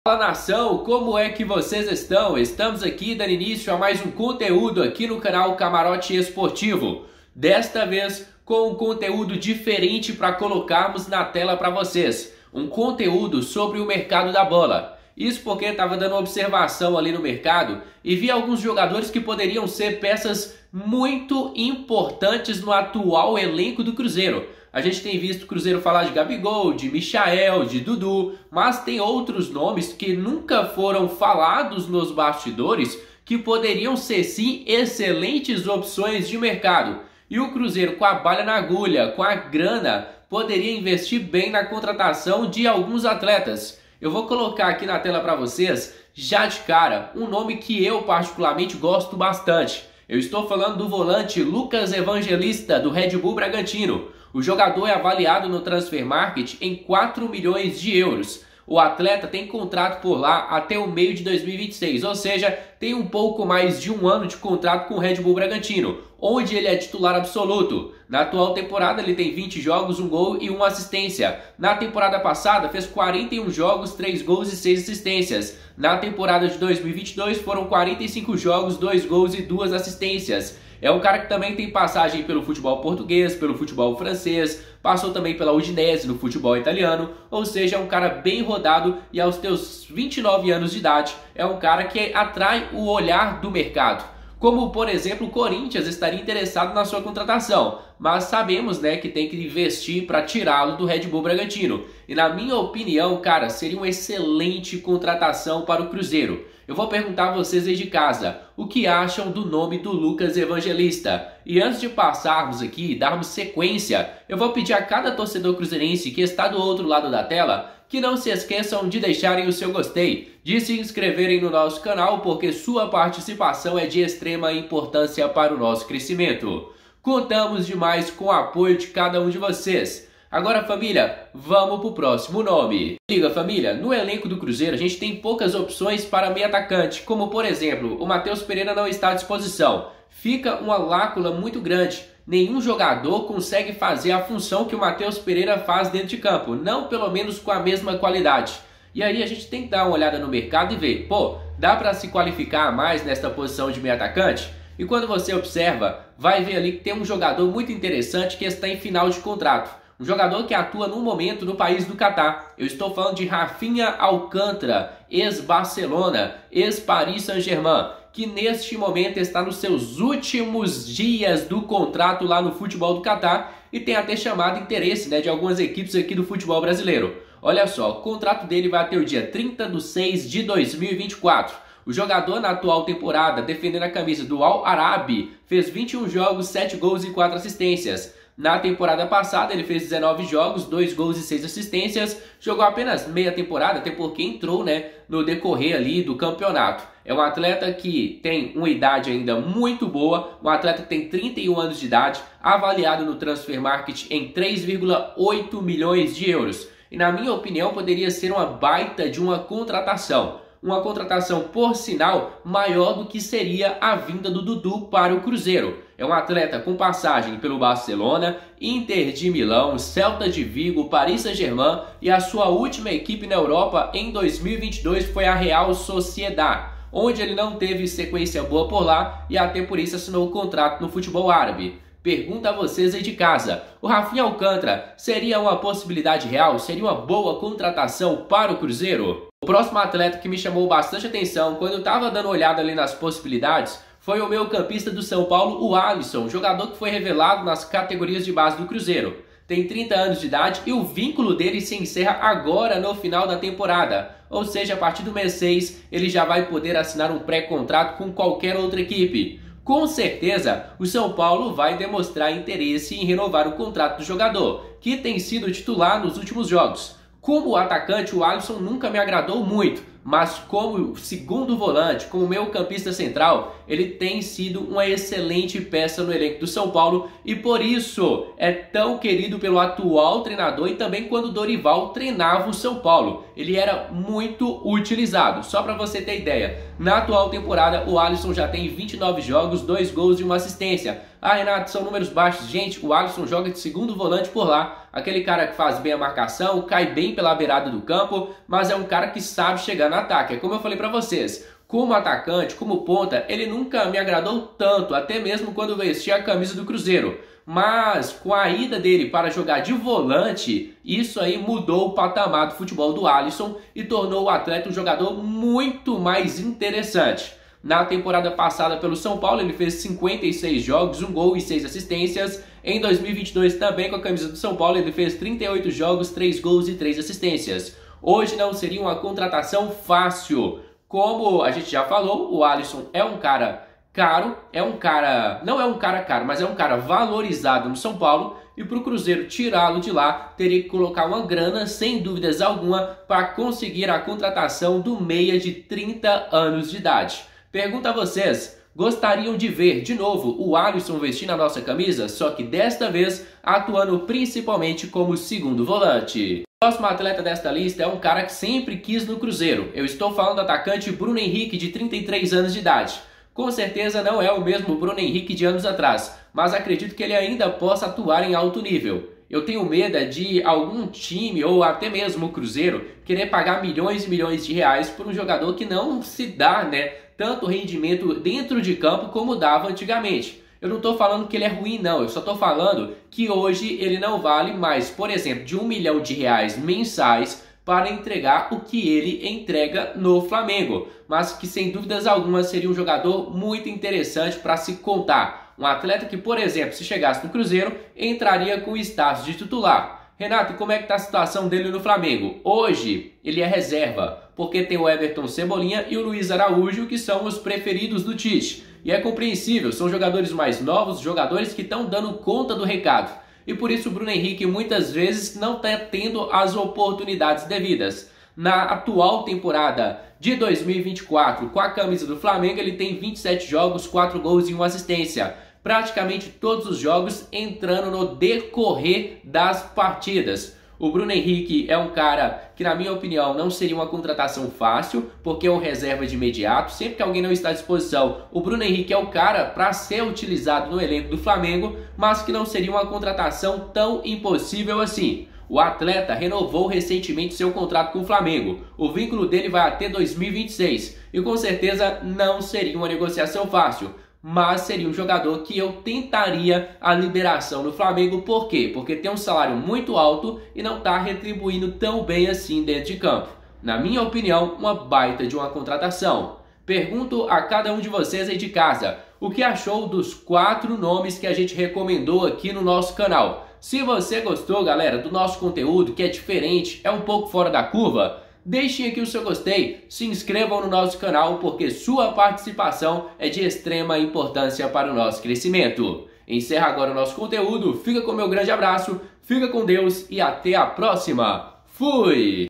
Fala nação, como é que vocês estão? Estamos aqui dando início a mais um conteúdo aqui no canal Camarote Esportivo. Desta vez com um conteúdo diferente para colocarmos na tela para vocês. Um conteúdo sobre o mercado da bola. Isso porque estava dando uma observação ali no mercado e vi alguns jogadores que poderiam ser peças muito importantes no atual elenco do Cruzeiro. A gente tem visto o Cruzeiro falar de Gabigol, de Michael, de Dudu, mas tem outros nomes que nunca foram falados nos bastidores que poderiam ser sim excelentes opções de mercado. E o Cruzeiro, com a bala na agulha, com a grana, poderia investir bem na contratação de alguns atletas. Eu vou colocar aqui na tela para vocês, já de cara, um nome que eu particularmente gosto bastante. Eu estou falando do volante Lucas Evangelista, do Red Bull Bragantino. O jogador é avaliado no Transfermarkt em 4 milhões de euros. O atleta tem contrato por lá até o meio de 2026, ou seja, tem um pouco mais de um ano de contrato com o Red Bull Bragantino, onde ele é titular absoluto. Na atual temporada ele tem 20 jogos, 1 gol e 1 assistência. Na temporada passada fez 41 jogos, 3 gols e 6 assistências. Na temporada de 2022 foram 45 jogos, 2 gols e 2 assistências. É um cara que também tem passagem pelo futebol português, pelo futebol francês, passou também pela Udinese no futebol italiano, ou seja, é um cara bem rodado e aos seus 29 anos de idade é um cara que atrai o olhar do mercado. Como, por exemplo, o Corinthians estaria interessado na sua contratação, mas sabemos, que tem que investir para tirá-lo do Red Bull Bragantino. E na minha opinião, cara, seria uma excelente contratação para o Cruzeiro. Eu vou perguntar a vocês aí de casa, o que acham do nome do Lucas Evangelista? E antes de passarmos aqui e darmos sequência, eu vou pedir a cada torcedor cruzeirense que está do outro lado da tela que não se esqueçam de deixarem o seu gostei, de se inscreverem no nosso canal, porque sua participação é de extrema importância para o nosso crescimento. Contamos demais com o apoio de cada um de vocês. Agora, família, vamos para o próximo nome. Liga, família, no elenco do Cruzeiro a gente tem poucas opções para meio atacante, como por exemplo, o Matheus Pereira não está à disposição. Fica uma lacuna muito grande. Nenhum jogador consegue fazer a função que o Matheus Pereira faz dentro de campo, não pelo menos com a mesma qualidade. E aí a gente tem que dar uma olhada no mercado e ver, dá para se qualificar mais nesta posição de meio atacante? E quando você observa, vai ver ali que tem um jogador muito interessante que está em final de contrato. Um jogador que atua no momento no país do Catar. Eu estou falando de Rafinha Alcântara, ex-Barcelona, ex-Paris Saint-Germain, que neste momento está nos seus últimos dias do contrato lá no futebol do Catar e tem até chamado interesse de algumas equipes aqui do futebol brasileiro. Olha só, o contrato dele vai até o dia 30/6/2024. O jogador na atual temporada, defendendo a camisa do Al Arabi, fez 21 jogos, 7 gols e 4 assistências. Na temporada passada ele fez 19 jogos, 2 gols e 6 assistências, jogou apenas meia temporada, até porque entrou no decorrer ali do campeonato. É um atleta que tem uma idade ainda muito boa, um atleta que tem 31 anos de idade, avaliado no Transfermarkt em 3,8 milhões de euros. E na minha opinião poderia ser uma baita de uma contratação. Uma contratação, por sinal, maior do que seria a vinda do Dudu para o Cruzeiro. É um atleta com passagem pelo Barcelona, Inter de Milão, Celta de Vigo, Paris Saint-Germain e a sua última equipe na Europa em 2022 foi a Real Sociedad, onde ele não teve sequência boa por lá e até por isso assinou o contrato no futebol árabe. Pergunta a vocês aí de casa, o Rafinha Alcântara seria uma possibilidade real? Seria uma boa contratação para o Cruzeiro? O próximo atleta que me chamou bastante atenção quando eu estava dando uma olhada ali nas possibilidades foi o meio-campista do São Paulo, o Alisson, jogador que foi revelado nas categorias de base do Cruzeiro. Tem 30 anos de idade e o vínculo dele se encerra agora no final da temporada. Ou seja, a partir do mês 6 ele já vai poder assinar um pré-contrato com qualquer outra equipe. Com certeza, o São Paulo vai demonstrar interesse em renovar o contrato do jogador, que tem sido titular nos últimos jogos. Como atacante, o Alisson nunca me agradou muito, mas como segundo volante, como meio-campista central, ele tem sido uma excelente peça no elenco do São Paulo e por isso é tão querido pelo atual treinador e também quando o Dorival treinava o São Paulo. ele era muito utilizado. Só para você ter ideia, na atual temporada o Alisson já tem 29 jogos, 2 gols e 1 assistência. Ah, Renato, são números baixos. Gente, o Alisson joga de segundo volante por lá. Aquele cara que faz bem a marcação, cai bem pela beirada do campo, mas é um cara que sabe chegar no ataque. É como eu falei para vocês, como atacante, como ponta, ele nunca me agradou tanto, até mesmo quando vestia a camisa do Cruzeiro. Mas com a ida dele para jogar de volante, isso aí mudou o patamar do futebol do Alisson e tornou o atleta um jogador muito mais interessante. Na temporada passada pelo São Paulo, ele fez 56 jogos, 1 gol e 6 assistências. Em 2022, também com a camisa do São Paulo, ele fez 38 jogos, 3 gols e 3 assistências. Hoje não seria uma contratação fácil. Como a gente já falou, o Alisson é um cara caro, não é um cara caro, mas é um cara valorizado no São Paulo, e para o Cruzeiro tirá-lo de lá, teria que colocar uma grana, sem dúvidas alguma, para conseguir a contratação do meia de 30 anos de idade. Pergunto a vocês, gostariam de ver de novo o Alisson vestindo a nossa camisa, só que desta vez atuando principalmente como segundo volante? O próximo atleta desta lista é um cara que sempre quis no Cruzeiro. Eu estou falando do atacante Bruno Henrique, de 33 anos de idade. Com certeza não é o mesmo Bruno Henrique de anos atrás, mas acredito que ele ainda possa atuar em alto nível. Eu tenho medo de algum time ou até mesmo o Cruzeiro querer pagar milhões e milhões de reais por um jogador que não se dá, tanto rendimento dentro de campo como dava antigamente. Eu não estou falando que ele é ruim, não. Eu só estou falando que hoje ele não vale mais, por exemplo, de R$1 milhão mensais para entregar o que ele entrega no Flamengo. Mas que sem dúvidas alguma seria um jogador muito interessante para se contar. Um atleta que, por exemplo, se chegasse no Cruzeiro, entraria com o status de titular. Renato, como é que está a situação dele no Flamengo? Hoje ele é reserva, porque tem o Everton Cebolinha e o Luiz Araújo, que são os preferidos do Tite. E é compreensível, são jogadores mais novos, jogadores que estão dando conta do recado. E por isso o Bruno Henrique muitas vezes não está tendo as oportunidades devidas. Na atual temporada de 2024, com a camisa do Flamengo, ele tem 27 jogos, 4 gols e 1 assistência. Praticamente todos os jogos entrando no decorrer das partidas. O Bruno Henrique é um cara que, na minha opinião, não seria uma contratação fácil, porque é um reserva de imediato. Sempre que alguém não está à disposição, o Bruno Henrique é o cara para ser utilizado no elenco do Flamengo, mas que não seria uma contratação tão impossível assim. O atleta renovou recentemente seu contrato com o Flamengo. O vínculo dele vai até 2026 e com certeza não seria uma negociação fácil. Mas seria um jogador que eu tentaria a liberação no Flamengo. Por quê? Porque tem um salário muito alto e não está retribuindo tão bem assim dentro de campo. Na minha opinião, uma baita de uma contratação. Pergunto a cada um de vocês aí de casa, o que achou dos 4 nomes que a gente recomendou aqui no nosso canal? Se você gostou, galera, do nosso conteúdo, que é diferente, é um pouco fora da curva, deixem aqui o seu gostei, se inscrevam no nosso canal, porque sua participação é de extrema importância para o nosso crescimento. Encerra agora o nosso conteúdo, fica com o meu grande abraço, fica com Deus e até a próxima. Fui!